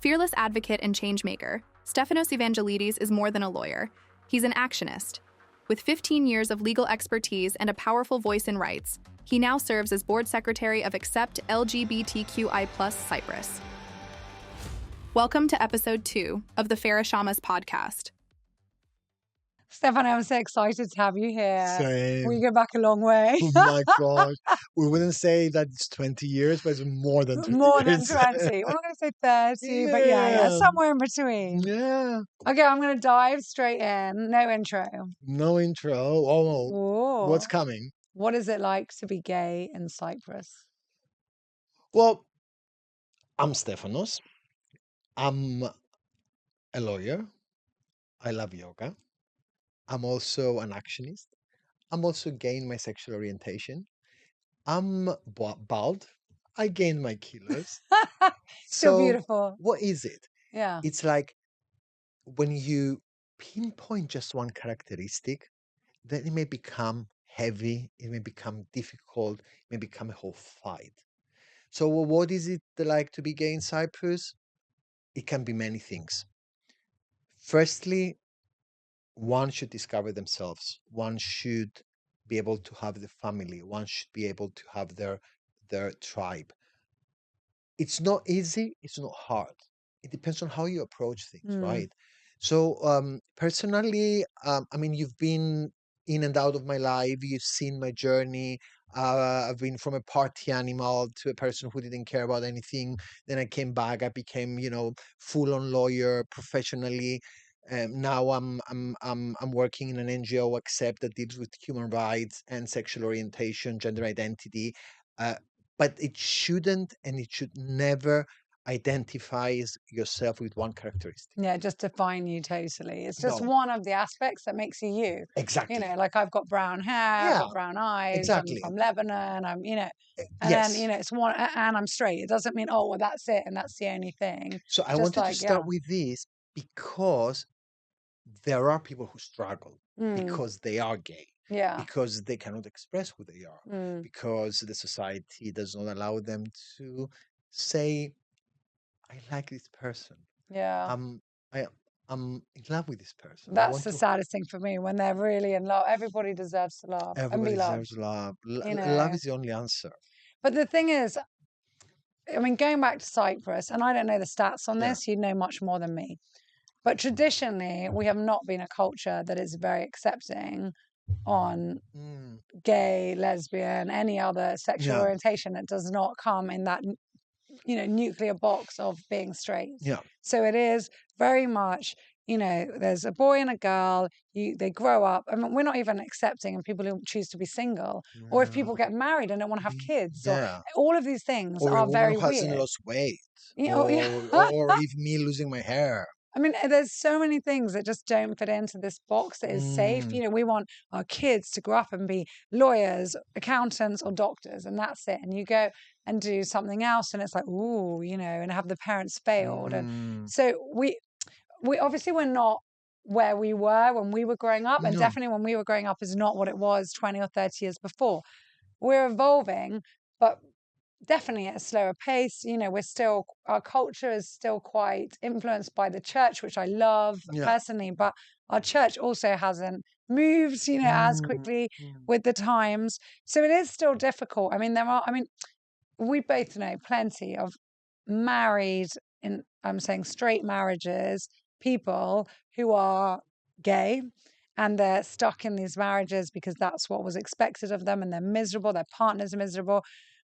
Fearless advocate and changemaker, Stephanos Evangelides is more than a lawyer. He's an actionist. With 15 years of legal expertise and a powerful voice in rights, he now serves as board secretary of Accept LGBTQI+ Cyprus. Welcome to episode 2 of the Farah Shamas podcast. Stephano, I'm so excited to have you here. Same. We go back a long way. Oh my gosh. We wouldn't say that it's 20 years, but it's more than 20 More years. than 20. We're not going to say 30, but yeah, somewhere in between. Yeah. Okay, I'm going to dive straight in. No intro. No intro. Oh, Ooh. what's coming? What is it like to be gay in Cyprus? Well, I'm Stephanos. I'm a lawyer. I love yoga. I'm also an actionist. I'm also gay in my sexual orientation. I'm bald. I gained my kilos. Still So beautiful. what is it? Yeah. It's like when you pinpoint just one characteristic, then it may become heavy, it may become difficult, it may become a whole fight. So what is it like to be gay in Cyprus? It can be many things. Firstly, one should discover themselves. One should be able to have the family. One should be able to have their tribe. It's not easy, it's not hard. It depends on how you approach things, right? So personally, I mean, you've been in and out of my life, you've seen my journey. I've been from a party animal to a person who didn't care about anything. Then I came back, I became, full-on lawyer professionally. Now I'm working in an NGO Accept that deals with human rights and sexual orientation, gender identity. But it shouldn't and it should never identify yourself with one characteristic. Yeah, just define you totally. It's just No. one of the aspects that makes you you. Exactly. Like I've got brown hair, I've got brown eyes, exactly. I'm from Lebanon, and Yes. then, it's one, and I'm straight. It doesn't mean, oh, well, that's it, and that's the only thing. So I Just wanted like, to start with this because there are people who struggle because they are gay. Yeah. Because they cannot express who they are. Because the society does not allow them to say, I like this person. Yeah. I'm in love with this person. That's the saddest thing for me, when they're really in love. Everybody deserves to love and be loved. Deserves love. Love is the only answer. But the thing is, I mean, going back to Cyprus, and I don't know the stats on this, you know much more than me. But traditionally, we have not been a culture that is very accepting on gay, lesbian, any other sexual orientation that does not come in that nuclear box of being straight. Yeah. So it is very much, there's a boy and a girl, they grow up. I mean, we're not even accepting of people who choose to be single, or if people get married and don't want to have kids, or all of these things are very weird. Or hasn't lost weight, or even me losing my hair. I mean, there's so many things that just don't fit into this box that is safe. We want our kids to grow up and be lawyers, accountants, or doctors, and that's it. And you go and do something else, and it's like, ooh, and have the parents failed. And so we obviously we're not where we were when we were growing up, and definitely when we were growing up is not what it was 20 or 30 years before. We're evolving, but definitely at a slower pace. Our culture is still quite influenced by the church, which I love personally, but our church also hasn't moved, as quickly with the times. So it is still difficult. I mean, we both know plenty of straight marriages, people who are gay, and they're stuck in these marriages because that's what was expected of them, and they're miserable, their partner's miserable.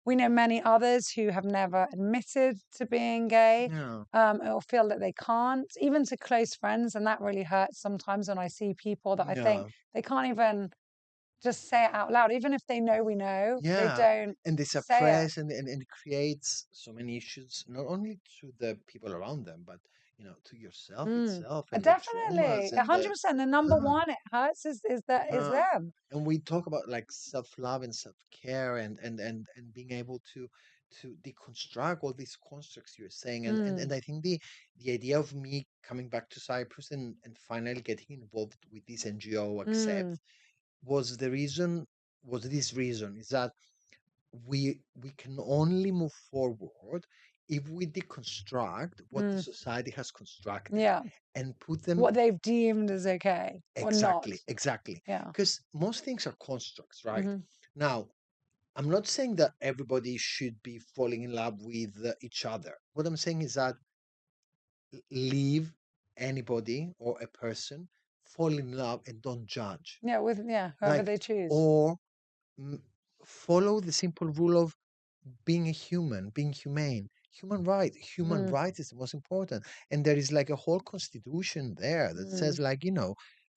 We know many others who have never admitted to being gay, or feel that they can't, even to close friends. And that really hurts sometimes when I see people that I think they can't even just say it out loud, even if they know we know, they don't. And they suppress and it creates so many issues, not only to the people around them, but to yourself itself. And definitely, 100%. The number one it hurts is them. And we talk about like self-love and self-care and being able to deconstruct all these constructs you're saying. And I think the idea of me coming back to Cyprus and finally getting involved with this NGO Accept was this reason, is that we can only move forward if we deconstruct what the society has constructed Yeah. and put them What they've deemed as okay or not. exactly, Yeah. because most things are constructs, right? Mhm. Now, I'm not saying that everybody should be falling in love with each other. What I'm saying is that leave anybody or a person fall in love and don't judge, Yeah, with whoever like, they choose. or mm, follow the simple rule of being a human, being humane. Human rights is the most important. And there is like a whole constitution there that says, like,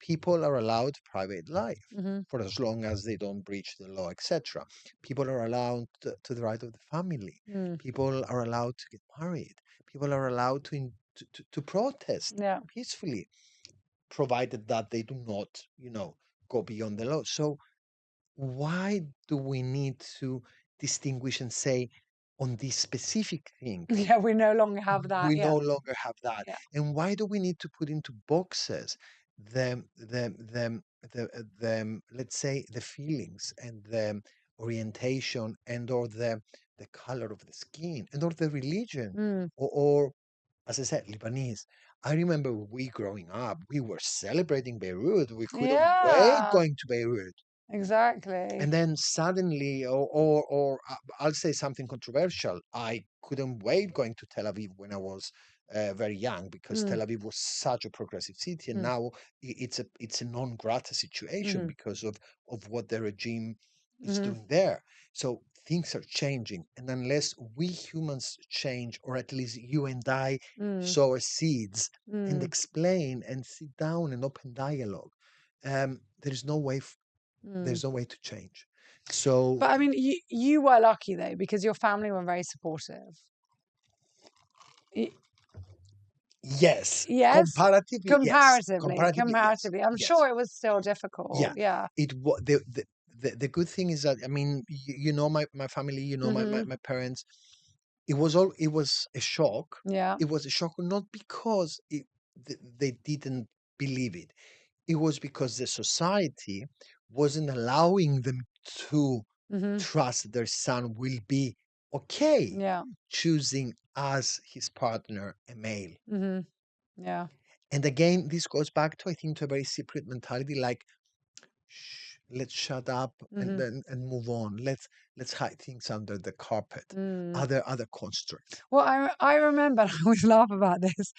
people are allowed private life for as long as they don't breach the law, etc. People are allowed to the right of the family. People are allowed to get married. People are allowed to protest Yeah. peacefully, provided that they do not, go beyond the law. So why do we need to distinguish and say on this specific thing Yeah, we no longer have that. we Yeah. no longer have that? Yeah. And why do we need to put into boxes the let's say the feelings and the orientation and or the color of the skin and or the religion or as I said, Lebanese. I remember we growing up, we were celebrating Beirut. We couldn't wait Yeah. going to Beirut. Exactly. And then suddenly, or I'll say something controversial. I couldn't wait going to Tel Aviv when I was very young because Tel Aviv was such a progressive city, and now it's a non grata situation because of what the regime is doing there. So things are changing, and unless we humans change, or at least you and I sow our seeds and explain and sit down and open dialogue, there is no way there's no way to change. So But I mean, you were lucky though, because your family were very supportive. yes, Yes, comparatively, yes, comparatively, yes, comparatively. I'm yes, sure it was still difficult. yeah. Yeah. It was the good thing is that, I mean, my family, my parents. It was a shock. Yeah. It was a shock not because they didn't believe it. It was because the society wasn't allowing them to trust their son will be okay Yeah. choosing as his partner a male. Yeah. And again, this goes back to, I think, to a very Cypriot mentality, like, shh, let's shut up and then and move on. Let's hide things under the carpet. Other constructs. Well, I remember, I always laugh about this.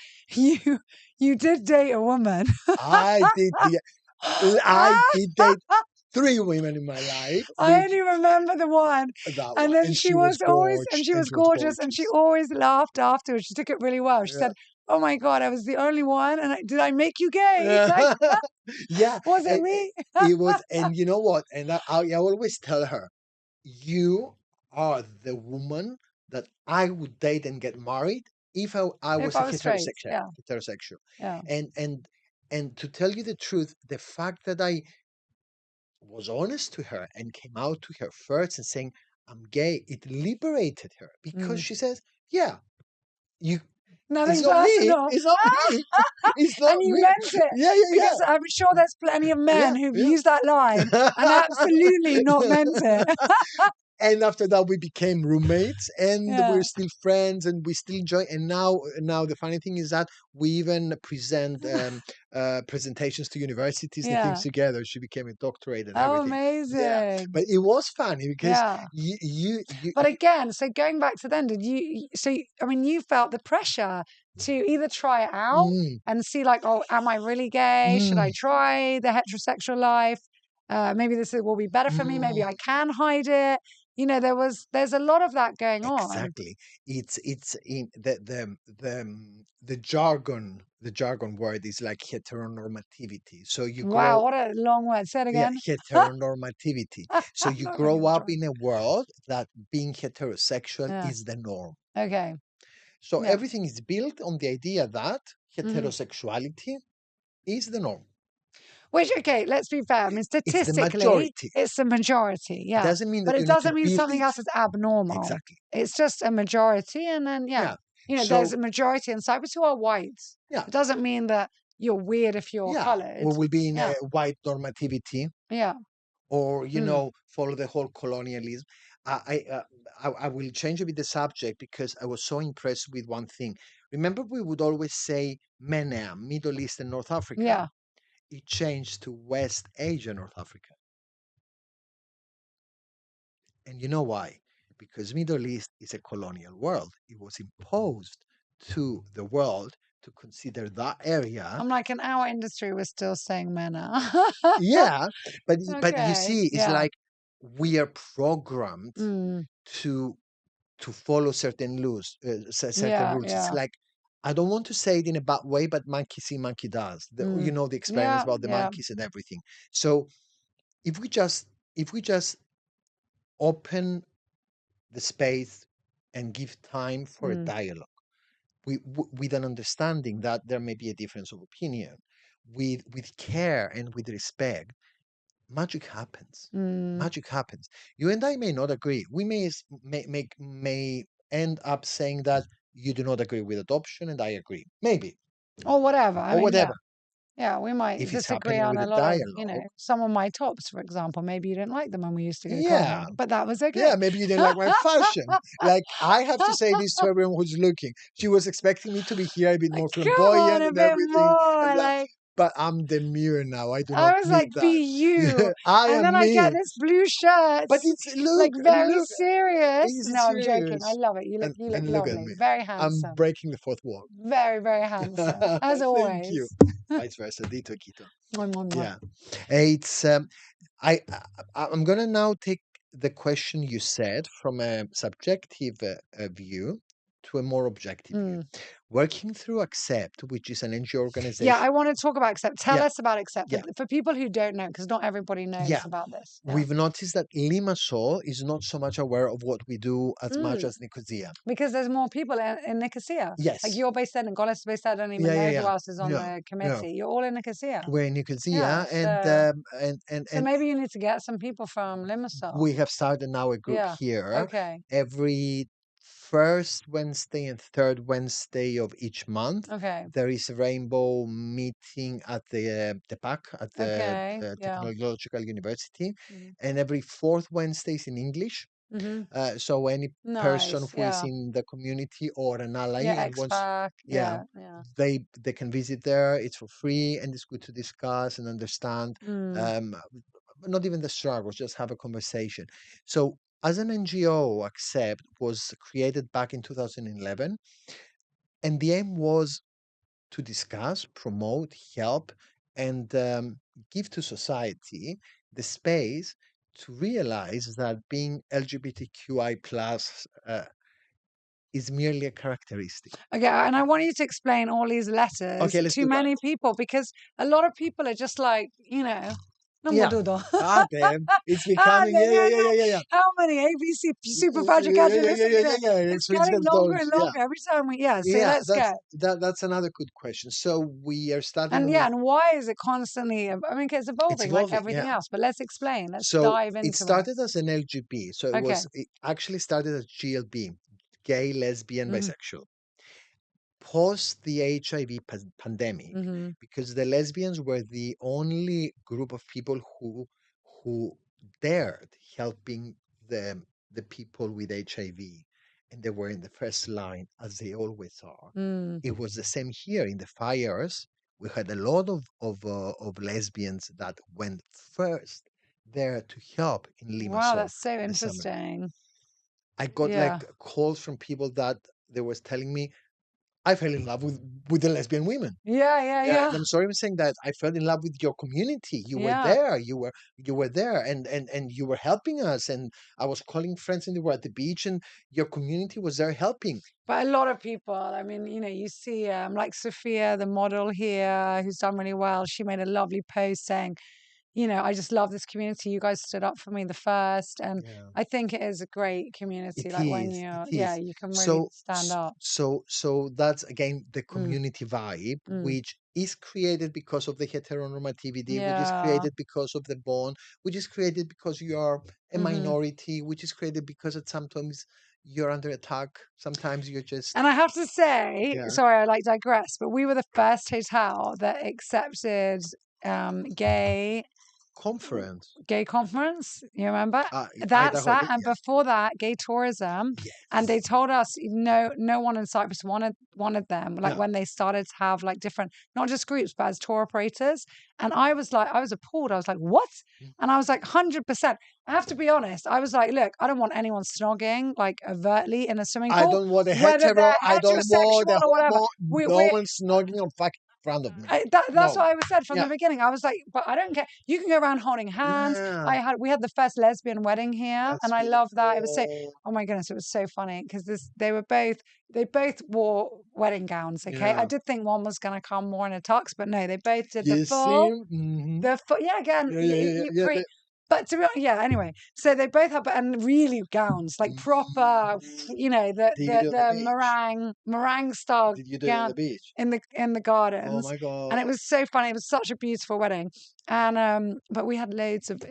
You did date a woman. I did the I did date three women in my life, I which only remember the one. that And one, then and she was and she was she gorgeous. always laughed afterwards. She took it really well. She Yeah. said, "Oh my God, I was the only one. And did I make you gay? Like, Yeah, was it me?" it was, and you know what? And I always tell her, you are the woman that I would date and get married if I If was a I was straight. heterosexual. Yeah. Heterosexual, Yeah. and to tell you the truth, the fact that I was honest to her and came out to her first and saying I'm gay, it liberated her because she says, "Yeah, you. It's Nothing not me. personal. It's not me. It's not And you me. meant it. Yeah, yeah, Because I'm sure there's plenty of men yeah, who've yeah, used that line and absolutely not yeah." meant it. And after that, we became roommates, and Yeah. we're still friends, and we still enjoy. And now the funny thing is that we even present presentations to universities and things Yeah. together. She became a doctorate and Oh, everything. Yeah, amazing. but it was funny because Yeah. you But again, so going back to then, I mean, you felt the pressure to either try it out mm, and see, like, oh, am I really gay? Should I mm, try the heterosexual life? Maybe will be better for me. Maybe mm. I can hide it. There's a lot of that going on. Exactly. It's in the jargon word is like heteronormativity. So you Wow, grow what a long word. Say it yeah, again. heteronormativity. So I'm you not really grow up enjoying. in a world that being heterosexual Yeah. is the norm. Okay. So Yeah. everything is built on the idea that Mhm. heterosexuality is the norm. Which, okay, let's be fair. I mean, It's the statistically, majority. it's the majority. It Yeah. doesn't mean But that it you need to doesn't mean build something it. else is abnormal. Exactly. It's just a majority. And then, yeah, Yeah. there's So a majority in Cyprus who are white. yeah, It doesn't mean that you're weird if you're yeah. colored. We will be in Yeah. a white normativity Yeah. or Mm. follow the whole colonialism. I will change a bit the subject because I was so impressed with one thing. Remember, we would always say MENA, Middle East and North Africa. Yeah. It changed to West Asia, North Africa. And you know why? Because Middle East is a colonial world. It was imposed to the world to consider that area. I'm like, in our industry, we're still saying MENA. Yeah, but you Okay. see, it's Yeah. like we are programmed Mm. to follow certain certain Yeah. rules. It's Yeah. like I don't want to say it in a bad way, but monkey see, monkey does. You Mm. know the experiments Yeah. about the Yeah. monkeys and everything. So if we just open the space and give time for a Mm. dialogue, with an understanding that there may be a difference of opinion, with care and with respect, magic happens. Mm. Magic happens. You and I may not agree. We may end up saying that you do not agree with adoption and I agree. Maybe. Or whatever. I Or mean, yeah. whatever. Yeah, we might If it's disagree happening on with a a lot of, you know, dialogue. some of my tops, for example. Maybe you didn't like them when we used to go Yeah. clubbing, but that was Yeah, okay. maybe you didn't like my fashion. Like, I have to say this to everyone who's looking. She was expecting me to be here a bit more Come on, flamboyant a and bit everything. more. And blah. Like, But I'm demure now. I do not I was need like, that. be you. I And then am I get me. this blue shirt, But it's like very look, serious. is it No, I'm joking. I serious? love it. You look And look at lovely. me. Very I'm handsome. breaking the fourth wall. Very, very handsome. As Thank you. always. Vice versa. Dito Quito. Mwah, mwah, mwah. Yeah. It's I'm gonna now take the question you said from a subjective view to a more objective view. Mm. Working through Accept, which is an NGO organization. Yeah, I want to talk about Accept. Tell Yeah. us about Accept Yeah. for people who don't know, because not everybody knows Yeah. about this. Yeah. We've noticed that Limassol is not so much aware of what we do as much as Nicosia. Because there's more people in Nicosia. Yes. Like you're based there, and Golis is based there. I don't even know who else is on the committee. You're all in Nicosia. We're in Nicosia, Yeah, and so maybe you need to get some people from Limassol. we have started now a group Yeah. here. Okay. Every first Wednesday and third Wednesday of each month, Okay. there is a rainbow meeting at the PAC, at the Okay. Yeah. Technological University, Mhm. and every fourth Wednesday is in English. Mhm. So any person Nice. who is Yeah. in the community or an ally Yeah. and wants, Expac. yeah, Yeah. they can visit there. It's for free and it's good to discuss and understand. Mm. Not even the struggles, just have a conversation. So as an NGO, Accept was created back in 2011, and the aim was to discuss, promote, help, and give to society the space to realize that being LGBTQI plus is merely a characteristic. Okay, and I want you to explain all these letters Okay, let's to do that. many people, because a lot of people are just like, you know, no Yeah. modudo. Damn. It's becoming, yeah. How many ABC super Yeah, It's getting longer and yeah. longer every time we, so Yeah, let's go. that's another good question. So we are starting And with, and why is it constantly, I mean, it's evolving like evolving, everything yeah. else, but let's explain. Let's So dive into it started as an LGB. So Okay. it actually started as GLB, gay, lesbian, Mhm. bisexual. Post the HIV pandemic, Mhm. because the lesbians were the only group of people who dared helping the people with HIV, and they were in the first line as they always are. Mm. It was the same here in the fires. We had a lot of lesbians that went first there to help in Limassol. Wow, that's so this summer. interesting. I got Yeah. like calls from people that they was telling me, I fell in love with the lesbian women. Yeah. And I'm sorry I'm saying that. I fell in love with your community. You were Yeah. there. You were there, and you were helping us. And I was calling friends, and they were at the beach, and your community was there helping. But a lot of people, I mean, you know, you see like Sophia, the model here, who's done really well. She made a lovely post saying, you know, I just love this community. You guys stood up for me the first. And Yeah. I think it is a great community. It Like when is. you're, It is. you can really stand up. So that's again the Mm. community vibe, Mm. which is created because of the heteronormativity, which is Yeah. created because of the bond, which is created because you are a Mhm. minority, which is created because at sometimes you're under attack. Sometimes you're just, And I have to say, yeah. sorry, I like digress, but we were the first hotel that accepted gay conference. Gay conference, you remember? In That's Idaho, that. And yes. before that, gay tourism. And they Yes. told us no one in Cyprus wanted them. Like Yeah. when they started to have like different, not just groups, but as tour operators. And I was appalled. I was like, what? And I was like, 100%. I have to be honest. I was like, look, I don't want anyone snogging like overtly in a swimming I pool, don't want a whether hetero. they're I don't want heterosexual a or whatever. homo. No We're one snogging on fucking front of me. that's No. what I said from Yeah. the beginning. I was like, but I don't care. You can go around holding hands. Yeah. We had the first lesbian wedding here, That's and I love that. It was so, beautiful. oh my goodness, it was so funny because they both wore wedding gowns. Okay, I Yeah. did think one was going to come more in a tux, but no, they both did You see? yeah, again, Yeah. but to be honest, yeah, anyway, so they both have, and really gowns, like proper, you know, Did you do it the on the beach? meringue style Did you do it on gown the beach? in the Oh gardens. my And it God. was so funny. It was such a beautiful wedding. And but we had loads of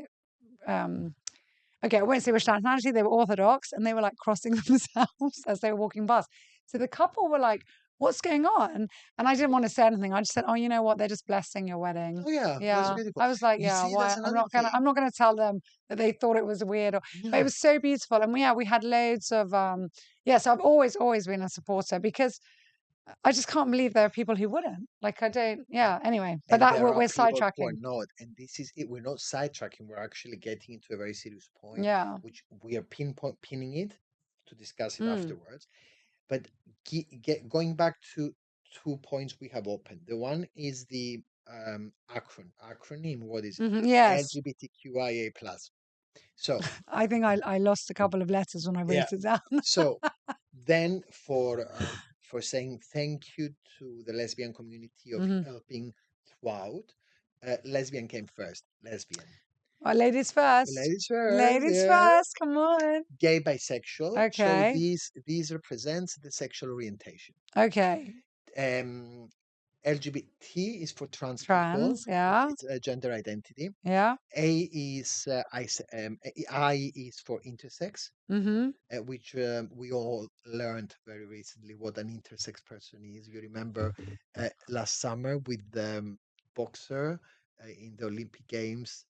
okay, I won't say which nationality, they were Orthodox and they were like crossing themselves as they were walking past. So the couple were like, what's going on? And I didn't want to say anything. I just said, oh, you know what? They're just blessing your wedding. Oh yeah, that's Yeah. beautiful. I was like, You yeah, see, why? that's another thing. I'm not gonna tell them that they thought it was weird but it Yeah. was so beautiful. And we had loads of so I've always been a supporter because I just can't believe there are people who wouldn't. Like I don't, yeah. Anyway, but And that there are we're people who are sidetracking. not, and this is it. We're not sidetracking. We're actually getting into a very serious point, Yeah. which we are pinning it to discuss it Mm. afterwards. But going back to 2 points we have opened. The one is the acronym. What is it? Yes. LGBTQIA plus. So I think I lost a couple of letters when I yeah. wrote it down. So then for saying thank you to the lesbian community of helping throughout. Lesbian came first. Lesbian. Well, ladies first. Ladies first. Ladies Yeah. first. Come on. Gay, bisexual. So Okay. these represents the sexual orientation. Okay. LGBT is for trans people. Trans. Yeah. It's a gender identity. Yeah. I is for intersex, which we all learned very recently what an intersex person is. You remember last summer with the boxer in the Olympic Games,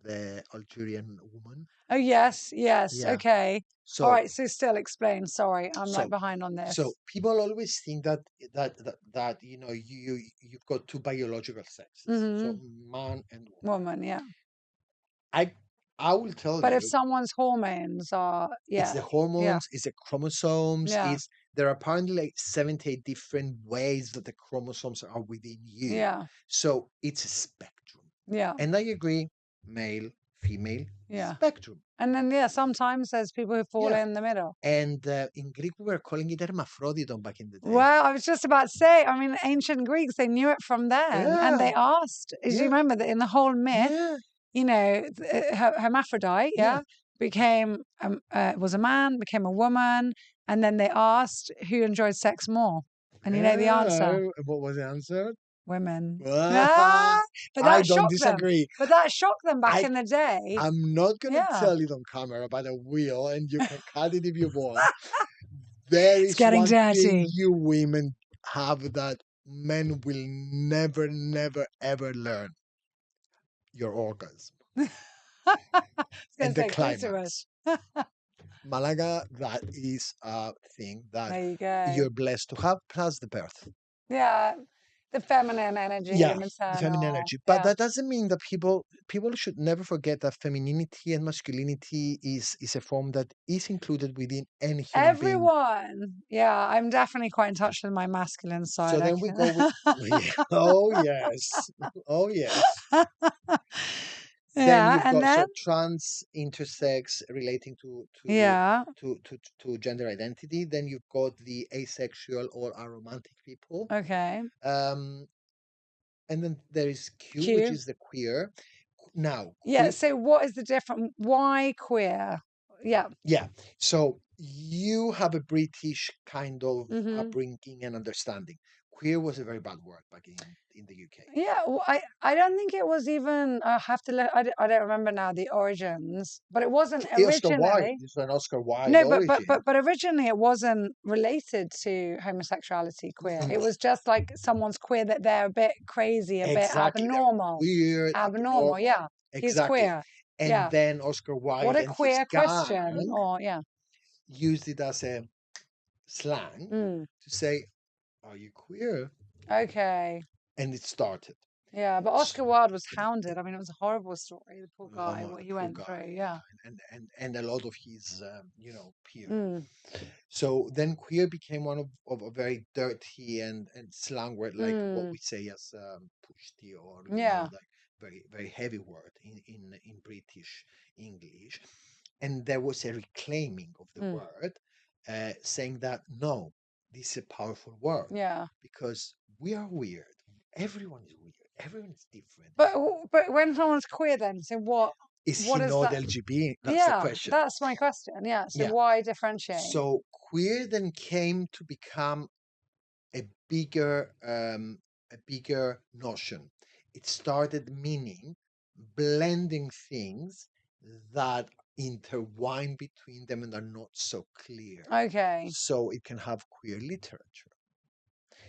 the Algerian woman. Oh yes. Yes. Yeah. Okay. So all right. So still explain. Sorry, I'm so like behind on this. so people always think that you know you've got two biological sexes, so man and woman. Woman. Yeah. I will tell But you, if someone's hormones are, it's the yeah. hormones, it's the chromosomes, Yeah. it's there are apparently like 78 different ways that the chromosomes are within you. Yeah. So it's a spectrum. Yeah. And I agree, male, female, Yeah. spectrum. And then sometimes there's people who fall Yeah. in the middle. And in Greek we were calling it hermaphroditon back in the day. Well, I was just about to say, I mean, ancient Greeks, they knew it from then. And they Yeah. asked, do you Yeah. remember that in the whole myth, Yeah. you know, hermaphrodite, Yeah. became, was a man, became a woman. And then they asked who enjoyed sex more. And you know the answer? Yeah. What was the answer? Women. Ah, But I that don't shocked them. disagree. But that shocked them back in the day. I'm not going to Yeah. tell it on camera, but I will, and you can cut it if you want. There It's is getting one thing dirty. you women have that men will never, never, ever learn. Your orgasm. And the climax. Malaga, that is a thing that There you go. you're blessed to have, plus the birth. Yeah. The feminine energy, Yeah, the the maternal. feminine energy. But Yeah. that doesn't mean that people should never forget that femininity and masculinity is a form that is included within any human being. Everyone. Yeah, I'm definitely quite in touch with my masculine side. So then we go with oh yes. Oh yes. Then Yeah, you've and got then trans, intersex relating to yeah. to gender identity. Then you've got the asexual or aromantic people. Okay. And then there is Q, which Q. is the queer. Now, Yeah, so what is the difference? Why queer? yeah. Yeah. So you have a British kind of Hmm. upbringing and understanding. Queer was a very bad word back in the UK. Yeah, well, I don't think it was even. I have to look. I don't remember now the origins, but it wasn't Oscar Wilde. originally. It's an Oscar Wilde No, origin. but originally it wasn't related to homosexuality. Queer. It was just like someone's queer, that they're a bit crazy, a bit Exactly. They're abnormal. weird, Abnormal. abnormal. Yeah, he's Exactly. queer. And Yeah. then Oscar What Wilde a and his queer Christian. gang Or yeah. used it as a slang Mm, to say, "Are you queer?" okay. And it started. Yeah, but S- Oscar Wilde was hounded. I mean, it was a horrible story. The poor guy, Oh, what the he poor went guy, through. Yeah. and a lot of his, peers. Mm, So then queer became one of a very dirty and slang word, like what mm, we say as pushti, or yeah. like very very heavy word in British English. And there was a reclaiming of the Mm, word, saying that no, this is a powerful word yeah. because we are weird. Everyone is weird. Everyone is different. But when someone's queer, then so Is he what is not that? LGBT? That's the Yeah, question. that's my question. Yeah. So Yeah. why differentiate? So queer then came to become a bigger notion. It started meaning blending things that intertwine between them and are not so clear. Okay. So it can have queer literature.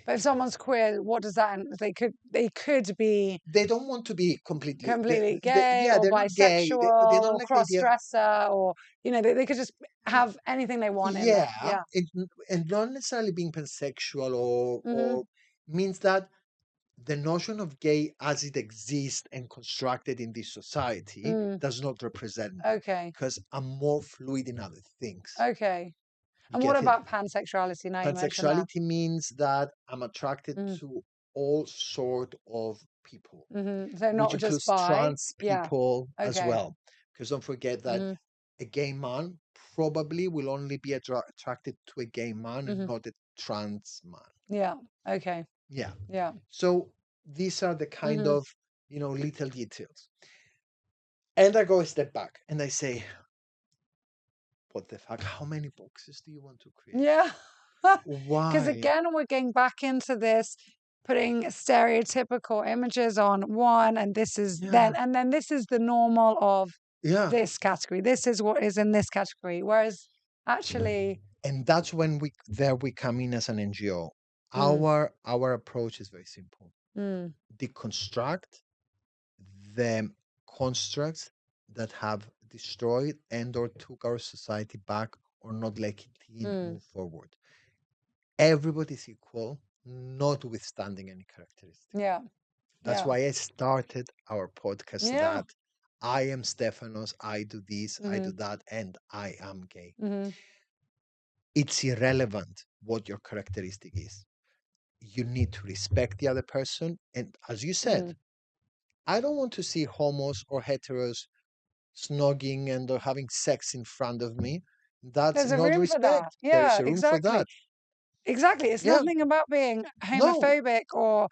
But if someone's queer, what does that? They could be They don't want to be completely. completely gay Yeah, or they're not gay. They bisexual don't or like the idea. cross-dresser, or they could just have anything they want in there. Yeah, Yeah. and not necessarily being pansexual or Hmm. means that the notion of gay as it exists and constructed in this society Mm, does not represent me okay. because I'm more fluid in other things. Okay. You And what get it? about pansexuality? Now you mentioned that. Pansexuality means that I'm attracted Mm, to all sort of people, So which not just includes bi. trans Yeah. people as Okay. well. Because don't forget that Hmm. a gay man probably will only be attracted to a gay man and Hmm. not a trans man. Yeah. Okay. Yeah. Yeah. So these are the kind Hmm. of, little details. And I go a step back and I say, what the fuck? How many boxes do you want to create? Yeah. Because Why? again, we're getting back into this, putting stereotypical images on one, and this is Yeah. then this is the normal of Yeah. this category. This is what is in this category. Whereas actually, And that's when we come in as an NGO. mm, Our approach is very simple. mm, Deconstruct the constructs that have destroyed and or took our society back or not let it mm, move forward. Everybody's equal, notwithstanding any characteristic. yeah, That's yeah, why I started our podcast yeah, that I am Stephanos, I do this, I mm-hmm, do that, and I am gay. mm-hmm, It's irrelevant what your characteristic is. You need to respect the other person. And as you said, mm. I don't want to see homos or heteros snogging and or having sex in front of me. That's There's a not room for that. respect. There is Yeah, a room for exactly, that. exactly. It's Yeah. nothing about being No. homophobic or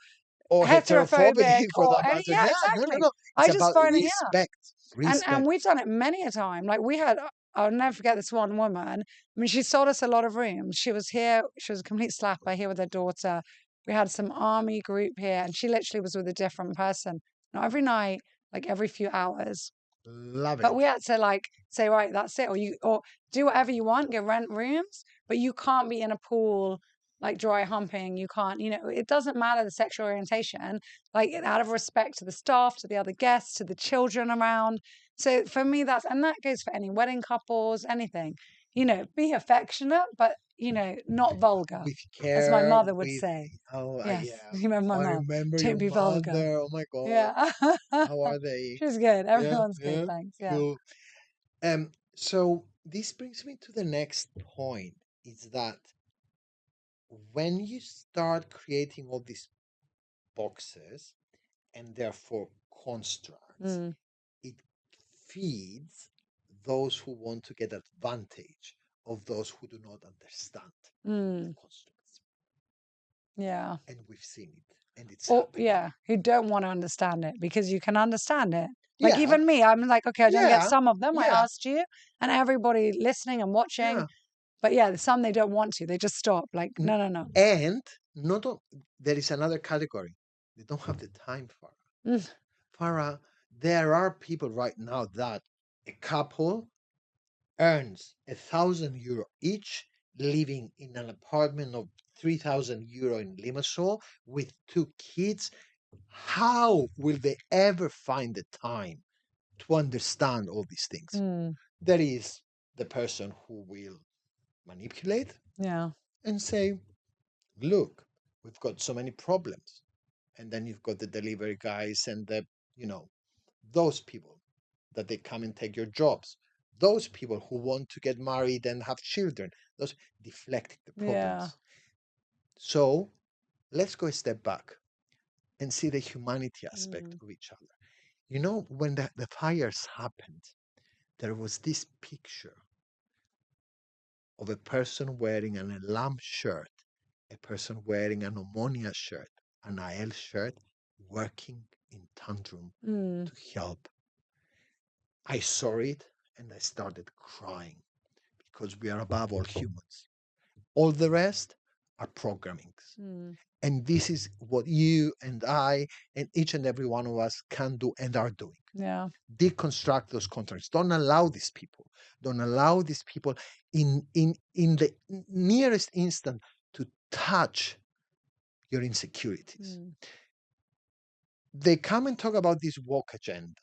Or heterophobic heterophobic for or that any. matter. Yeah, Yeah, no, no, exactly. no. It's I just about find it. Yeah. respect. And Respect. we've done it many a time. Like we had, I'll never forget this one woman. I mean, she sold us a lot of rooms. She was here. She was a complete slapper here with her daughter. We had some army group here, and she literally was with a different person. Not every night, like every few hours. Love But it. we had to like say, right, that's it, or do whatever you want, go rent rooms, but you can't be in a pool like dry humping. You can't, it doesn't matter the sexual orientation, like out of respect to the staff, to the other guests, to the children around. So for me, and that goes for any wedding couples, anything. Be affectionate, but not vulgar, With as my care, mother would with say. Yes, yeah. you remember my I mom. remember Don't your be vulgar. mother. Oh my God. Yeah. How are they? She's good. Yeah, Everyone's good, yeah. thanks. Yeah. Cool. So this brings me to the next point, is that when you start creating all these boxes and therefore constructs, Mm, it feeds those who want to get advantage of those who do not understand the mm, constructs. yeah. And we've seen it, and it's Or happening. yeah, who don't want to understand it because you can understand it Like Yeah, even me, I'm like, okay, I don't get yeah, some of them. I yeah, asked you, and everybody listening and watching. yeah. But yeah, some they don't want to. They just stop. Like, N- no, no, no. And not on, there is another category. They don't have the time for it. Mm, Farah, there are people right now that a couple earns €1,000 each, living in an apartment of €3,000 in Limassol with 2 kids. How will they ever find the time to understand all these things? mm, There is the person who will manipulate yeah, and say, look, we've got so many problems. And then you've got the delivery guys and you know, those people that they come and take your jobs. Those people who want to get married and have children, those deflecting the yeah. problems. So let's go a step back and see the humanity aspect Mm, of each other. You know, when the fires happened, there was this picture of a person wearing an alarm shirt, a person wearing an ammonia shirt, an IL shirt, working in tantrum mm, to help. I saw it and I started crying because we are above all humans. All the rest are programmings. mm, And this is what you and I and each and every one of us can do and are doing. yeah. Deconstruct those contracts. Don't allow these people. Don't allow these people in the nearest instant to touch your insecurities. Mm. They come and talk about this woke agenda.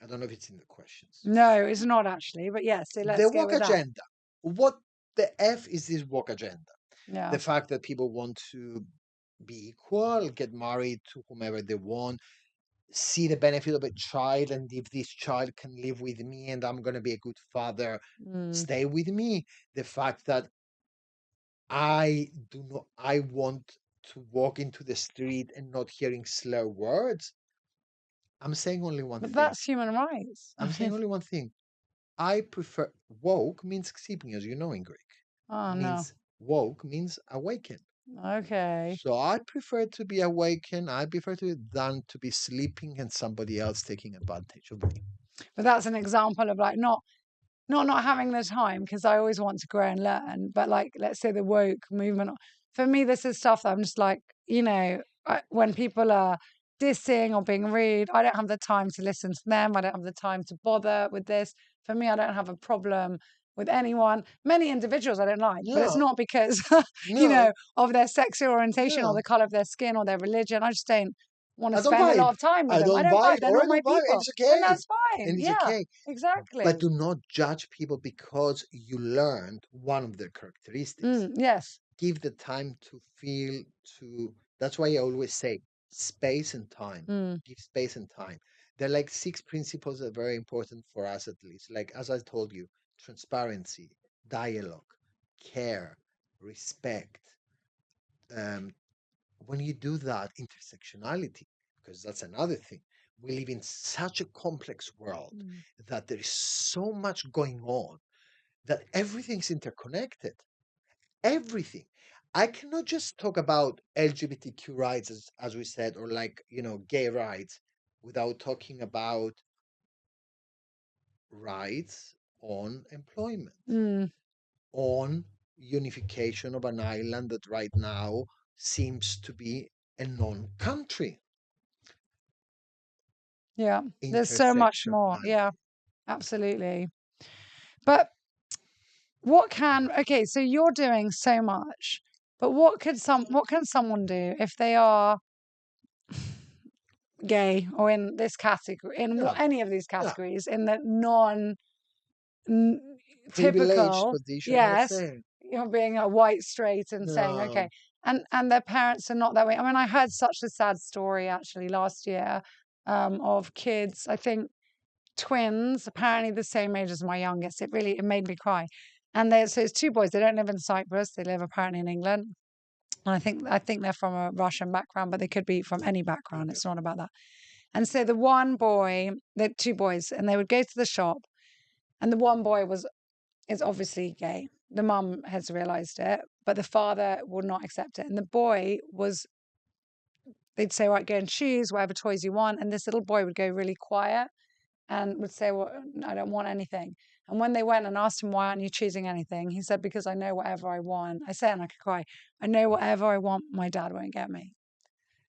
I don't know if it's in the questions. No, it's not actually. But yes, so The let's go woke with that. agenda. What the F is this woke agenda? Yeah. The fact that people want to be equal, get married to whomever they want, see the benefit of a child, and if this child can live with me and I'm going to be a good father, Mm, stay with me. The fact that I want to walk into the street and not hearing slur words. I'm saying only one but thing. that's human rights. I I'm saying mean, only one thing. I prefer woke means xipnios, you know, in Greek. oh no. Means woke means awaken. Okay. So I prefer to be awakened. I prefer to than to be sleeping and somebody else taking advantage of me. But that's an example of like not having the time because I always want to grow and learn. But like, let's say the woke movement, for me, this is stuff that I'm just like, when people are dissing or being rude, I don't have the time to listen to them. I don't have the time to bother with this. For me, I don't have a problem with anyone. Many individuals I don't like, but it's No, not because, no, of their sexual orientation or no. the color of their skin or their religion. I just don't want to I don't spend a lot vibe. of time with I them. I don't don't vibe. vibe, They're or not I my don't vibe, and people. it's And okay. that's fine. And it's Yeah, okay. But exactly. do not judge people because you learned one of their characteristics. Yes. Give the time to feel to that's why I always say space and time. Mm, Give space and time. There are like 6 principles that are very important for us at least. Like as I told you, transparency, dialogue, care, respect. Um, when you do that, intersectionality, because that's another thing. We live in such a complex world mm, that there is so much going on that everything's interconnected. Everything. I cannot just talk about LGBTQ rights, as we said, or like, gay rights, without talking about rights on employment, mm. on unification of an island that right now seems to be a non-country. Yeah. There's so much more. Intersectionality. Yeah, absolutely. But okay, so you're doing so much, but what can someone do if they are gay or in this category, in Yeah, any of these yeah. categories, in the non n- Privileged typical, position, let's yes, say. being a white straight and saying, No, okay, and their parents are not that way. I mean, I heard such a sad story actually last year of kids, I think twins, apparently the same age as my youngest. It made me cry. And so it's two boys. They don't live in Cyprus. They live apparently in England. And I think they're from a Russian background, but they could be from any background. okay. It's not about that. And so the one boy, the two boys, and they would go to the shop, and the one boy is obviously gay. The mum has realized it, but the father would not accept it. And the boy they'd say, right, go and choose whatever toys you want. And this little boy would go really quiet and would say, well, I don't want anything. And when they went and asked him, why aren't you choosing anything? He said, because I know whatever I want. I say it and I could cry. I know whatever I want, my dad won't get me.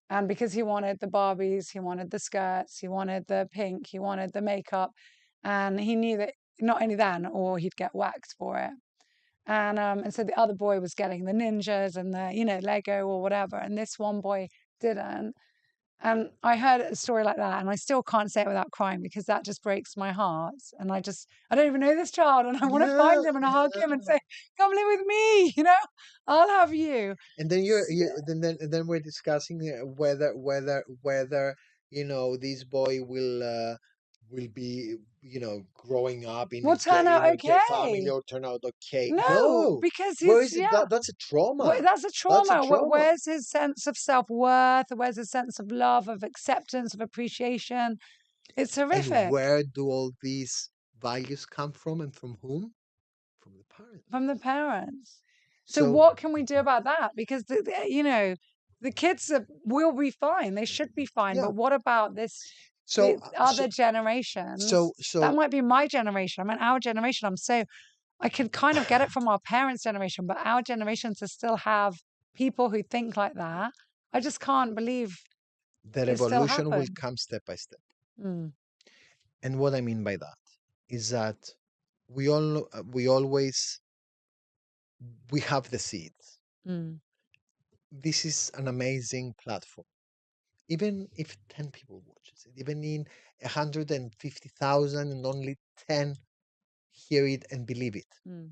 And because he wanted the Barbies, he wanted the skirts, he wanted the pink, he wanted the makeup. And he knew that not only then, or he'd get whacked for it. And so the other boy was getting the ninjas and the, Lego or whatever. And this one boy didn't. And I heard a story like that, and I still can't say it without crying because that just breaks my heart. And I don't even know this child, and I want to find him and hug him and say, "Come live with me, I'll have you." And then then we're discussing whether this boy will be growing up in Will turn out a gay family okay. or turn out okay. No, because where he's is it? That's a trauma. That's a That's a trauma. trauma. Where's his sense of self-worth? Where's his sense of love, of acceptance, of appreciation? It's horrific. And where do all these values come from, and from whom? From the parents. From the parents. So what can we do about that? Because the kids will be fine. They should be fine. But what about the other generations? So that might be my generation. I mean, our generation. I could kind of get it from our parents' generation, but our generation to still have people who think like that. I just can't believe that evolution will come step by step. Mm. And what I mean by that is that we have the seeds. Mm. This is an amazing platform. Even if 10 people watches it, even in 150,000 and only 10 hear it and believe it. Mm.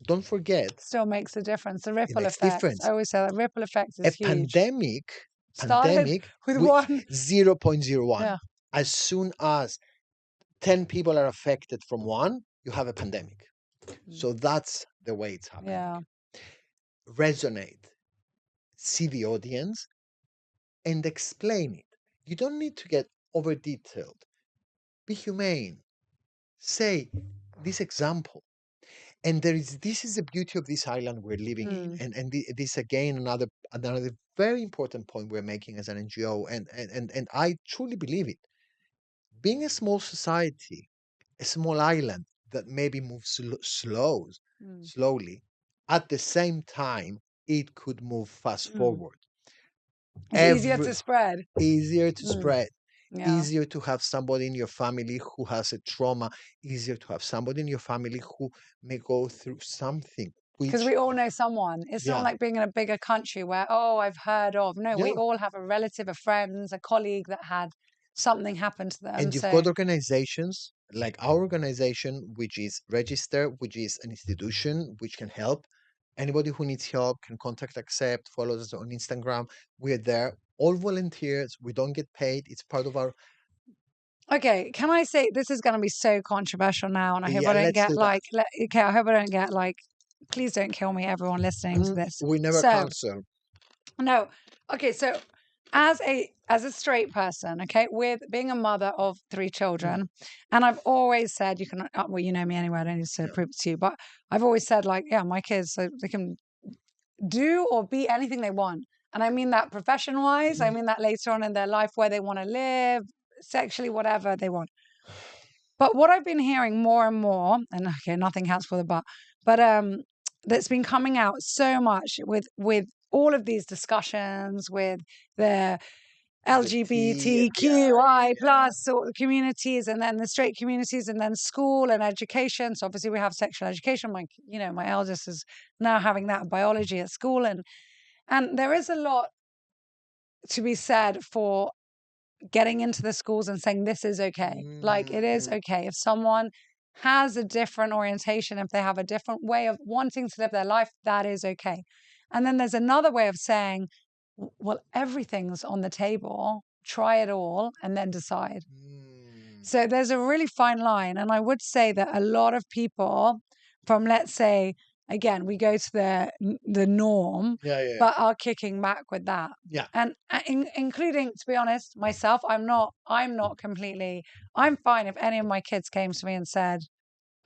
Don't forget. Still makes a difference. The ripple effect. Difference. I always say that ripple effect is huge. Pandemic with 0.01. Yeah. As soon as 10 people are affected from one, you have a pandemic. So that's the way it's happening. Yeah. Resonate. See the audience and explain it. You don't need to get over detailed. Be humane. Say this example. And this is the beauty of this island we're living in. And this again another very important point we're making as an NGO, and I truly believe it. Being a small society, a small island that maybe moves slowly, at the same time it could move fast forward. It's easier to spread. Easier to spread. Yeah. Easier to have somebody in your family who has a trauma. Easier to have somebody in your family who may go through something. Because we all know someone. It's not like being in a bigger country where, I've heard of. No, we all have a relative, a friend, a colleague that had something happen to them. And you've got organizations like our organization, which is registered, which is an institution which can help. Anybody who needs help can contact Accept, follow us on Instagram. We're there, all volunteers. We don't get paid. It's part of our. Okay, can I say this is going to be so controversial now, and I hope I don't get I hope I don't get please don't kill me, everyone listening to this. We never cancel. No. Okay, so as a straight person, okay, with being a mother of 3 children, and I've always said, you can, well, you know me anyway, I don't need to prove it to you, but I've always said my kids, they can do or be anything they want. And I mean that profession-wise, I mean that later on in their life where they want to live, sexually, whatever they want. But what I've been hearing more and more, and okay, nothing counts for the but that's been coming out so much with all of these discussions with the LGBTQI plus sort of communities, and then the straight communities, and then school and education. So obviously we have sexual education. My eldest is now having that biology at school, and there is a lot to be said for getting into the schools and saying this is okay. It is okay if someone has a different orientation, if they have a different way of wanting to live their life, that is okay. And then there's another way of saying, well, everything's on the table, try it all, and then decide. So there's a really fine line. And I would say that a lot of people from, let's say, again, we go to the norm, but are kicking back with that. Yeah. And including, to be honest, myself, I'm not completely, I'm fine if any of my kids came to me and said,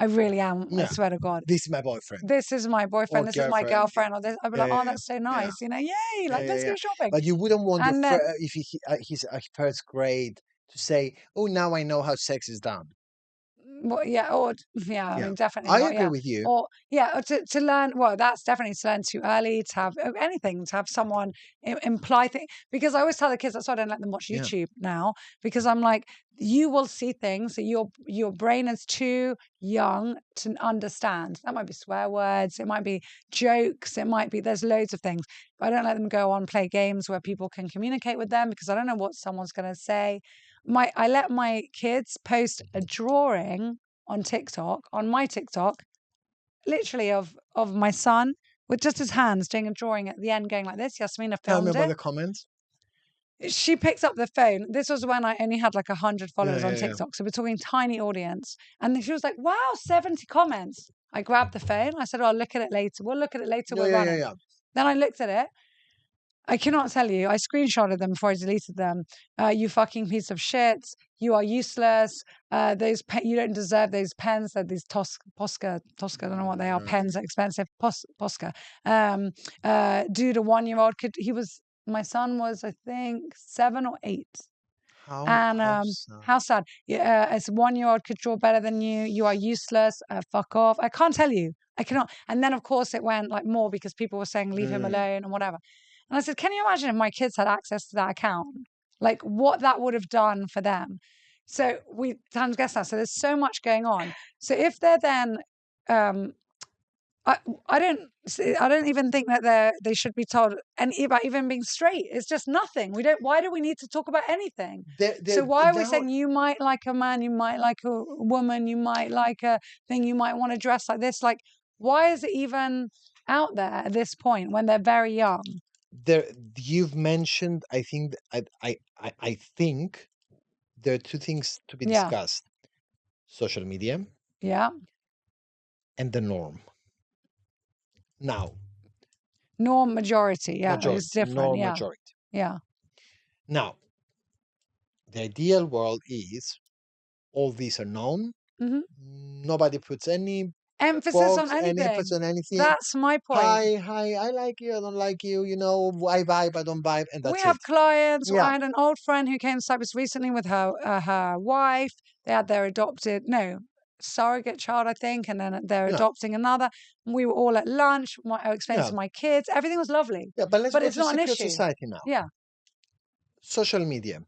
I really am, I swear to God. This is my boyfriend. This is my boyfriend. This is my girlfriend. Or this, I'd be like, oh, that's so nice. Yay, let's go shopping. But you wouldn't want if he's first grade to say, oh, now I know how sex is done. Well, yeah, or yeah, I Yeah, mean, definitely I not. agree Yeah, with you. or yeah, or to learn. Well, that's definitely to learn too early. To have anything, to have someone imply things. Because I always tell the kids that's why I don't let them watch Yeah. YouTube now. Because I'm like, you will see things that your brain is too young to understand. That might be swear words. It might be jokes. It might be there's loads of things. But I don't let them go on play games where people can communicate with them because I don't know what someone's going to say. I let my kids post a drawing on TikTok, on my TikTok, literally of my son with just his hands doing a drawing at the end, going like this. Yasmina Tell me filmed about it. the comments. She picked up the phone. This was when I only had like 100 Yeah, followers on yeah, yeah. TikTok. So we're talking tiny audience. And then she was like, wow, 70 comments. I grabbed the phone. I said, oh, I'll look at it later. We'll look at it later. Yeah, We're yeah, yeah, running. yeah. Then I looked at it. I cannot tell you. I screenshotted them before I deleted them. You fucking piece of shit. You are useless. You don't deserve those pens. They're these Posca. I don't know what they are. Pens are expensive. Posca. Dude, a 1-year-old could. My son was, I think, 7 or 8. And How sad. how sad. Yeah, as a 1-year-old could draw better than you. You are useless. Fuck off. I can't tell you. I cannot. And then, of course, it went like more because people were saying, leave him alone and whatever. And I said, can you imagine if my kids had access to that account? Like what that would have done for them. So we transgress that. So there's so much going on. So if they're then, um, I don't even think that they should be told any about even being straight. It's just nothing. We don't. Why do we need to talk about anything? So why are we saying you might like a man, you might like a woman, you might like a thing, you might want to dress like this? Like, why is it even out there at this point when they're very young? You've mentioned, I think, I think there are two things to be Yeah, discussed: social media yeah. and the norm. Now, Norm majority. Yeah, majority, it's different. norm Yeah, majority. yeah. Now, the ideal world is all these are known. Hmm. Nobody puts any Emphasis on box, any emphasis anything. on anything. That's my point. Hi, I like you, I don't like you, I vibe, I don't vibe, and We that's have it. clients. Yeah, I had an old friend who came to Cyprus recently with her wife. They had their surrogate child, I think, and then they're yeah, adopting another. We were all at lunch. I explained yeah, to my kids. Everything was lovely, yeah. But let's but go it's to not an Cypriot issue. society now. Yeah. Social media.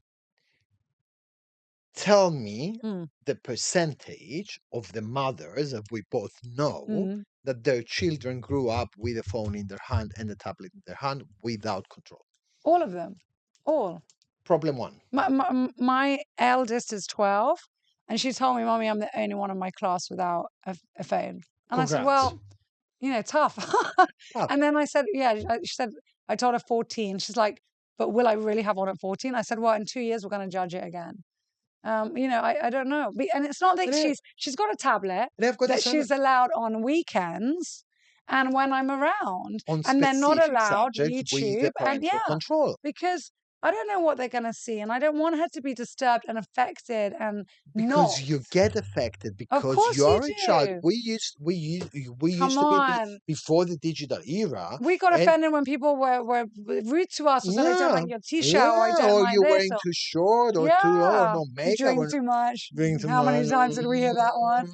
Tell me Mm. the percentage of the mothers that we both know Mm. that their children grew up with a phone in their hand and a tablet in their hand without control. All of them. All. Problem one. My eldest is 12, and she told me, Mommy, I'm the only one in my class without a phone. And I said, Congrats. well, tough. Tough. And then I said, yeah, she said, I told her 14. She's like, but will I really have one at 14? I said, well, in 2 years, we're going to judge it again. I don't know. And it's not that she's got a tablet And I've got to that say she's allowed on weekends and when I'm around, on and they're not specific allowed subjects with the YouTube. And parental yeah, control. because I don't know what they're going to see, and I don't want her to be disturbed and affected and not. Because you get affected Of because course you you are a child. do. We Come used to be on. before the digital era. We got And offended when people were rude to us or said, I don't yeah, like your t-shirt or I yeah, don't or like you're this. wearing Or, too short or too yeah, no you makeup drink or too much. drink too How many much. times did we hear that one?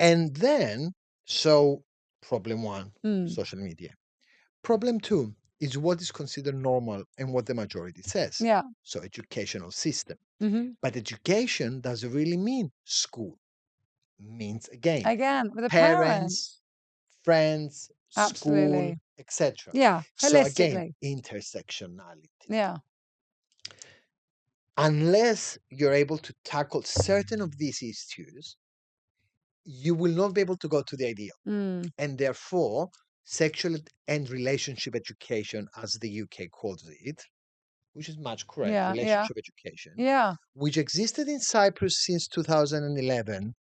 And then, so problem one, Mm, social media. Problem two is what is considered normal and what the majority says. yeah. So educational system. Hmm. But education doesn't really mean school. Means again, Again, with the parents. parents, friends, school, Absolutely. etc. Yeah. So again, Holistically. intersectionality. Yeah. Unless you're able to tackle certain of these issues, you will not be able to go to the ideal. Mm, And therefore, sexual and relationship education, as the UK calls it, which is much correct, yeah. Yeah. relationship education, Yeah. which existed in Cyprus since 2011.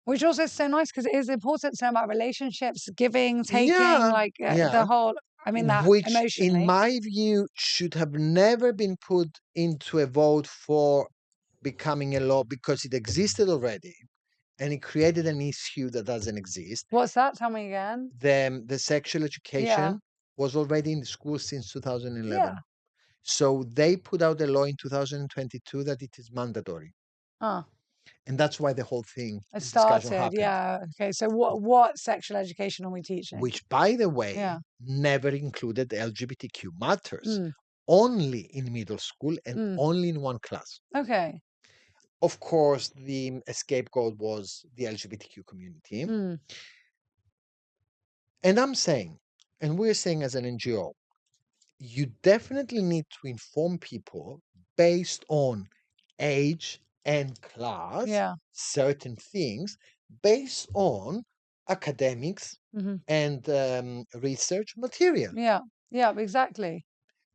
Which also is so nice because it is important to know about relationships, giving, taking, Yeah, like the yeah. whole, I mean, that Which, in emotionally. my view, should have never been put into a vote for becoming a law because it existed already and it created an issue that doesn't exist. What's that? Tell me again. The sexual Yeah. education was already in the school since Yeah. 2011. So they put out a law in 2022 that it is mandatory. Ah. And that's why the whole thing, It discussion started, happened. yeah. Okay, so what sexual education are we teaching? Which, by the way, Yeah. never included LGBTQ matters, Mm. only in middle school and Mm. only in one class. Okay. Of course, the scapegoat was the LGBTQ community. Mm. And I'm saying, and we're saying as an NGO, you definitely need to inform people based on age and class, Yeah. certain things, based on academics Hmm. and research material. Yeah. Yeah, exactly.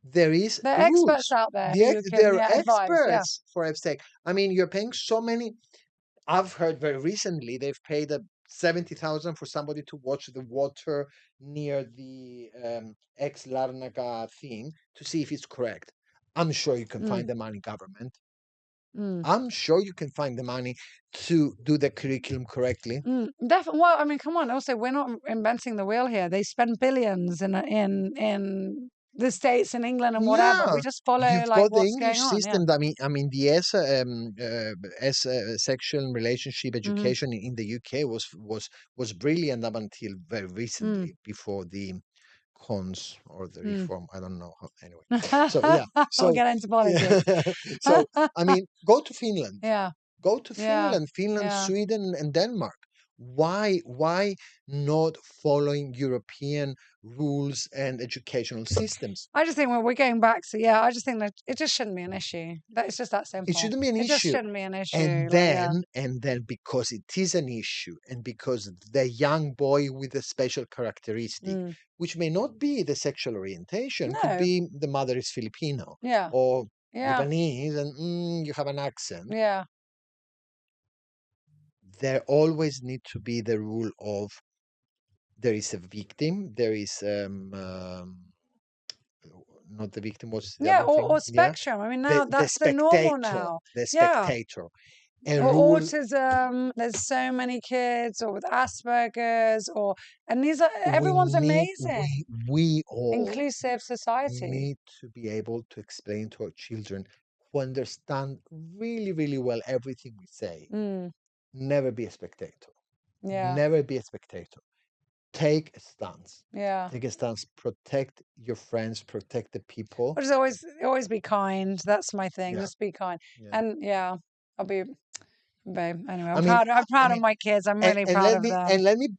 There is There are experts rules. out there who you There can, are yeah, advise. Yeah. experts, for F's sake. I mean, you're paying so many. I've heard very recently they've paid 70,000 for somebody to watch the water near the ex Larnaca thing to see if it's correct. I'm sure you can Mm. find the money, government. Mm. I'm sure you can find the money to do the curriculum correctly. Definitely. Well, I mean, come on. Also, we're not inventing the wheel here. They spend billions in the States and England and whatever. Yeah, We just follow you've like got the what's English going on. Yeah. system. I mean, the sexual and relationship Hmm. education in the UK was brilliant up until very Mm. recently, before the cons or the Mm. reform. I don't know. Anyway, so yeah, We'll so get into politics. so I mean, go to Finland. Yeah. Go to Yeah. Finland, Yeah. Sweden, and Denmark. Why not following European rules and educational systems? I just think when we're going back to, yeah, I just think that it just shouldn't be an issue. That it's just that simple. It shouldn't be an It just issue. shouldn't be an issue. And Like, yeah. then because it is an issue, and because the young boy with a special characteristic, Mm. which may not be the sexual orientation, could No. be the mother is Filipino Yeah. or Yeah. Lebanese, and you have an accent. Yeah. There always need to be the rule of there is a victim, there is not the victim, what's the Yeah. other thing? Or Yeah, spectrum. I mean, now the that's the normal spectator, now. the Yeah. spectator. A Or rule. autism. There's so many kids, or with Asperger's, and these are we everyone's need amazing. we all Inclusive society. need to be able to explain to our children who understand really, really well everything we say. Mm. Never be a spectator. Yeah. Never be a spectator. Take a stance. Yeah. Take a stance. Protect your friends. Protect the people. But just always be kind. That's my thing. Yeah. Just be kind. Yeah. And yeah, I'll be. Babe, anyway, I mean, I'm proud of my kids. I'm really proud of them. and let me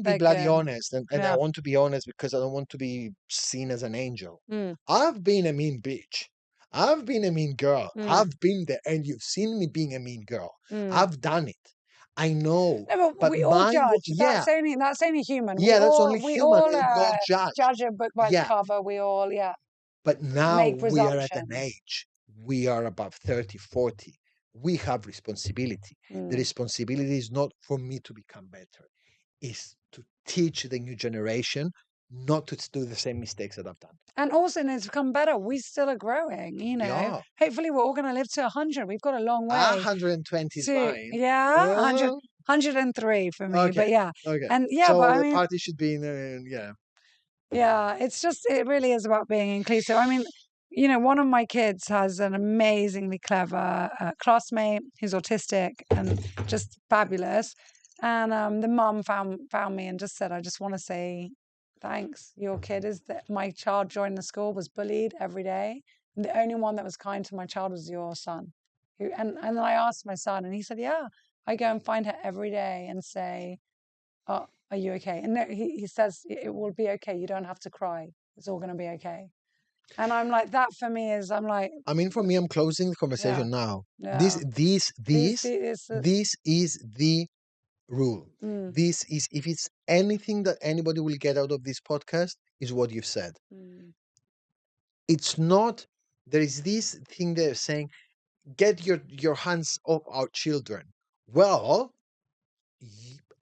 be They're bloody good. honest, and I Yeah. want to be honest because I don't want to be seen as an angel. Mm. I've been a mean bitch. I've been a mean girl. Mm. I've been there, and you've seen me being a mean girl. Mm. I've done it. I know. No, but we all my judge. yeah, That's only human. yeah, that's only We human. all We all judge. judge a book by its Yeah, cover. We all but now make we are at an presumptions. age. We are above 30, 40. We have responsibility. The Mm. responsibility is not for me to become better. Is to teach the new generation not to do the same mistakes that I've done. And also needs to become better. We still are growing, you know. Yeah. Hopefully we're all going to live to 100. We've got a long way. 120 is to, fine. yeah, 100, 103 for me. But Okay. yeah. Okay. And yeah, So but I the mean, party should be in, yeah. yeah, it really is about being inclusive. I mean, you know, one of my kids has an amazingly clever classmate who's autistic and just fabulous. And the mum found me and just said, I just want to say thanks. Your kid is that my child joined the school, was bullied every day. And the only one that was kind to my child was your son. And then I asked my son, and he said, yeah, I go and find her every day and say, oh, are you okay? And no, he says, it will be okay. You don't have to cry. It's all going to be okay. And I'm like, that for me is, I'm like, I mean, for me, I'm closing the conversation now. yeah. This These is the rule. Mm. This is, if it's anything that anybody will get out of this podcast, is what you've said. Mm. It's not, there is this thing they're saying, get your hands off our children. Well,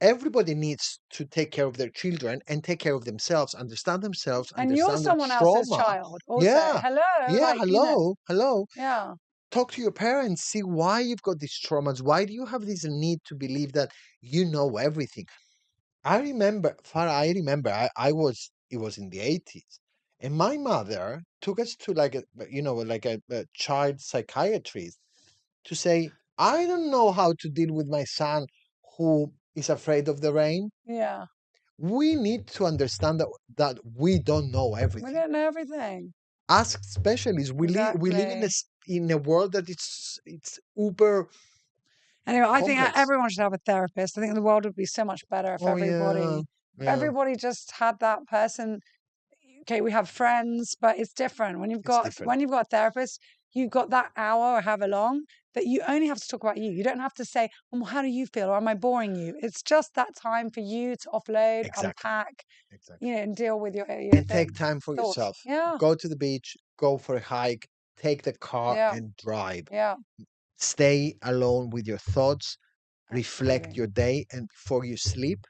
everybody needs to take care of their children and take care of themselves, understand themselves, And you're understand someone their else's trauma. child. Also, Yeah. hello. Yeah, like, hello, you know, hello. yeah. Talk to your parents, see why you've got these traumas. Why do you have this need to believe that you know everything? I remember, Farah, it was in the 80s. And my mother took us to like a child psychiatrist to say, I don't know how to deal with my son who is afraid of the rain. Yeah. We need to understand that we don't know We everything. don't know everything. Ask specialists. We live in Exactly. in a world that it's uber Anyway, I think complex. everyone should have a therapist. I think the world would be so much better if Oh yeah, if yeah. everybody just had that person. Okay, we have friends, but it's different when It's different. a therapist. You've got that hour or however long that you only have to talk about you. You don't have to say, "Well, how do you feel?" or "Am I boring you?" It's just that time for you to offload, Exactly. unpack, Exactly. and deal with your And take time for thoughts. yourself. Yeah, Go to the beach, go for a hike, take the car yeah, and drive. yeah. Stay alone with your thoughts, reflect Absolutely. your day, and before you sleep,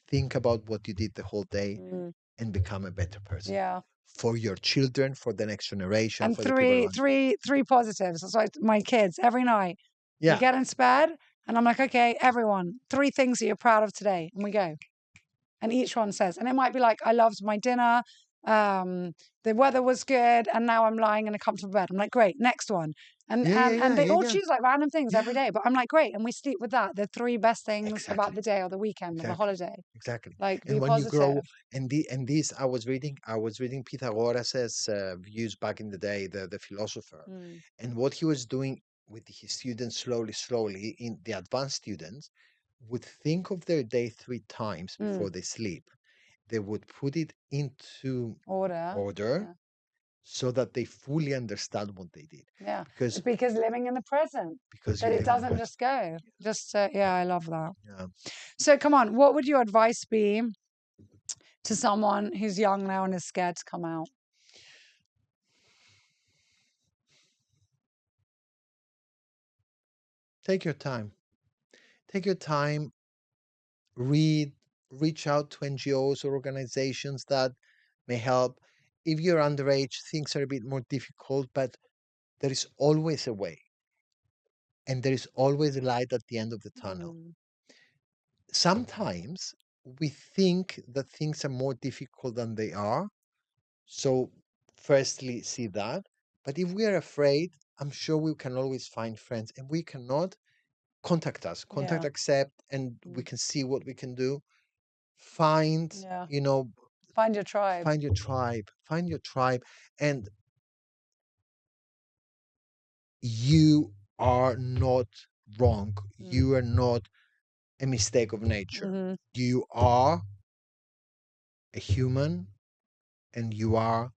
think about what you did the whole day Mm, and become a better person yeah. for your children, for the next generation, And for the people around you. three positives. That's like my kids every night. We Yeah, get into bed and I'm like, okay, everyone, three things that you're proud of today. And we go. And each one says, and it might be like, I loved my dinner. Um, the weather was good, and now I'm lying in a comfortable bed. I'm like, great, next one. And yeah, yeah, and yeah, they yeah, all yeah, choose like random things every yeah. day. But I'm like, great, and we sleep with that. The three best things about Exactly, the day or the weekend or the exactly, holiday. exactly. Like, be And when you grow, positive. and this, I was reading Pythagoras's views back in the day, the philosopher, Mm, and what he was doing with his students slowly, in the advanced students, would think of their day 3 times mm, before they sleep. They would put it into order. order Yeah. so that they fully understand what they did. Yeah. Because Because living in the present, because you that it live in the doesn't present. just go. Just, yeah, I love that. Yeah. So, come on, what would your advice be to someone who's young now and is scared to come out? Take your time. Take your time. Read. Reach out to NGOs or organizations that may help. If you're underage, things are a bit more difficult, but there is always a way, and there is always a light at the end of the tunnel. Mm, Sometimes we think that things are more difficult than they are. So, firstly, see that. But if we are afraid, I'm sure we can always find friends. And we cannot, contact us, contact yeah. accept, and we Mm, can see what we can do. Find, yeah. you know, Find your tribe. find your tribe, and you are not wrong. Mm, You are not a mistake of nature. hmm You are a human, and you are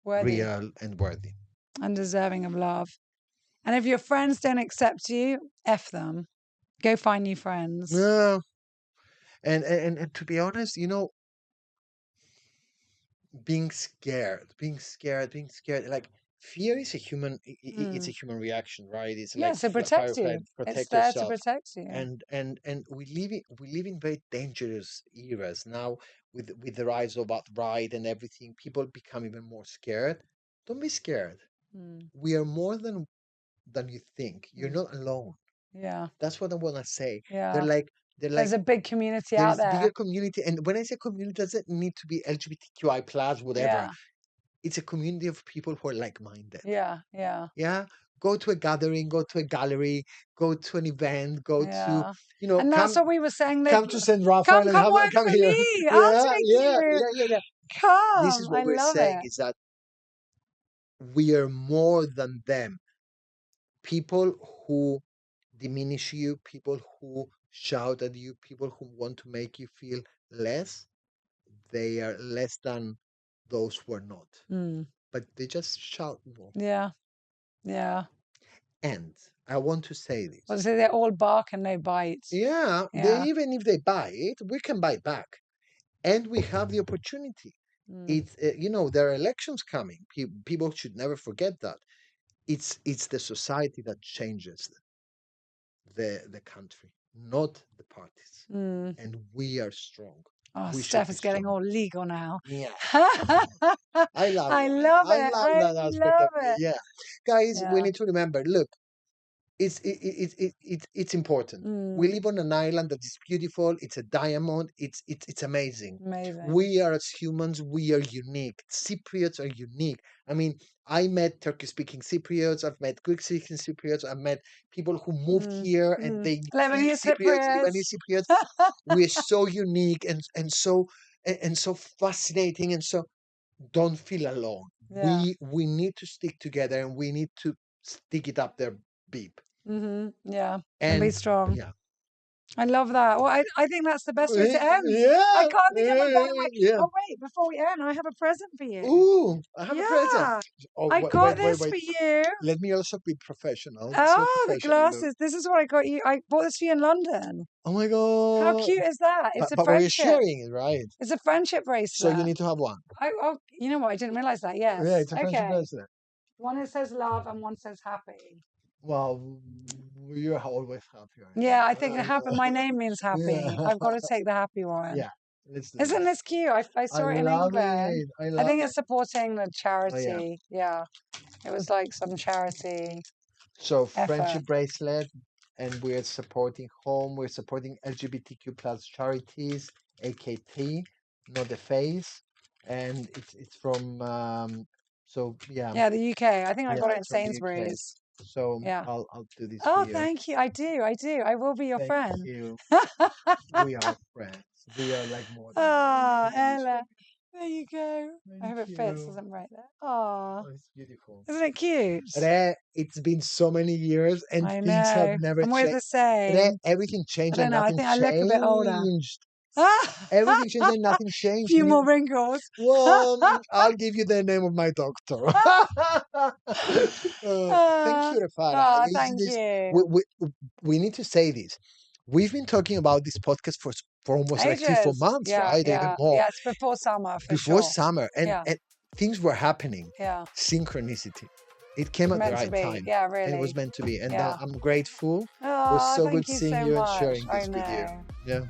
Worthy real and worthy. and deserving of love. And if your friends don't accept you, F them. Go find new friends. Yeah. And to be honest, being scared, like fear is a human, it's a Mm. human reaction, right? It's Yeah, like so fight protect or flight, you. It's protect there to yourself. protect you. And we live in very dangerous eras now, with the rise of alt-right and everything. People become even more scared. Don't be scared. Mm. We are more than you think. You're Mm. not alone. Yeah, That's what I want to say. they're yeah. like they're There's like a big community there out is bigger there. community, and when I say community, doesn't need to be LGBTQI plus whatever. Yeah, It's a community of people who are like-minded. yeah, yeah, Yeah, go to a gathering, go to a gallery, go to an event, go to, yeah. And that's what we were saying. That come to St. Raphael and come have work come for here. me. I'll Yeah, take yeah, you. yeah, yeah, yeah. This is Come. I what we're love saying, it. is that we are more than them. People who diminish you, people who shout at you, people who want to make you feel less, they are less than those who are not. Mm. But they just shout more. Yeah, yeah. And I want to say Well, this. so they're all bark and no bite. Yeah, Yeah. even if they bite, we can bite back, and we have the opportunity. Mm. It's there are elections coming. People should never forget that. It's the society that changes the country, not the parties. Mm. And we are strong. Oh, We should Steph be is getting strong. all legal now. Yeah, I love I it. love I it. love I that aspect love of me. it. Yeah, guys, we Yeah. need to remember. Look, it's important. We live on an island that is beautiful. It's a diamond. It's amazing. Amazing. We are as humans, we are unique. Cypriots are unique. I mean, I met Turkish-speaking Cypriots. I've met Greek-speaking Cypriots. I've met people who moved here and they Lebanese Lebanese Cypriots. Cypriots. We're so unique and so fascinating, and so don't feel alone. Yeah. We need to stick together, and we need to stick it up their beep. Yeah. And be And strong. yeah. I love that. Well, I think that's the best way to end. Yeah, I can't think of a better way. yeah. Oh, wait, before we end, I have a present for you. Ooh, I have a present. Yeah. Oh, I got this for you. Let me also be professional. See how Oh, the professional you look. glasses. This is what I got you. I bought this for you in London. Oh my God. How cute is that? It's a But we're friendship. sharing it, right? It's a friendship So bracelet. you need to have one. Oh, you know what? I didn't realize that. Yes. Yeah, it's a friendship Okay. bracelet. One that says love and one says happy. Well, you're always happy. Right? Yeah, I think happy. My name means happy. Yeah. I've got to take the happy one. Yeah. Let's do Isn't this cute? I saw it in England. I think it's supporting the charity. Yeah. It was like some charity. So effort. friendship bracelet, and we're supporting home. We're supporting LGBTQ plus charities, AKT, not the face, and it's from Yeah, the UK. I think I got it in it's from the UK. Sainsbury's. So Yeah. I'll do this Oh, for you. thank you. I do. I will be your Thank friend. you. We are friends. We are like more than Oh, Ella. There you go. I hope it Thank fits, you. doesn't break there. Oh, Oh, it's beautiful. isn't it cute? It's been so many years and I things have know. never And we're changed. the same. Everything changed I don't and know. I nothing think I look a bit older. changed. Everything changed and nothing A changed. few more wrinkles. Well, I'll give you the name of my doctor. Thank you, Rafara. Oh, thank you. We need to say this. We've been talking about this podcast for almost like 3-4 Ages. months, Yeah, right? Even yeah. more. Yeah, it's before summer, for Before sure. summer, and Yeah. things were happening. Yeah. Synchronicity. It came at the Meant to right be. time. Yeah, And really. it was meant to be. And Yeah. I'm grateful. It Oh, was so thank good you seeing so you and much. sharing I this with you. know. Yeah.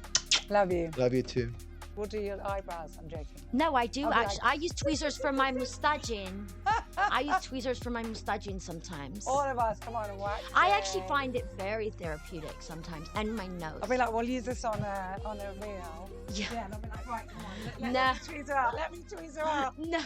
Love you. Love you too. We'll do your eyebrows. I'm joking. No, I do I'll be actually. like- I use tweezers for my mustaching. I use tweezers for my mustaching sometimes. All of us, come on and wax. I actually find it very therapeutic sometimes, and my nose. I'll be like, we'll use this on a reel. Yeah. Yeah, and I'll be like, right, come on. Let Nah. me tweeze her out. Let me tweeze her out. No.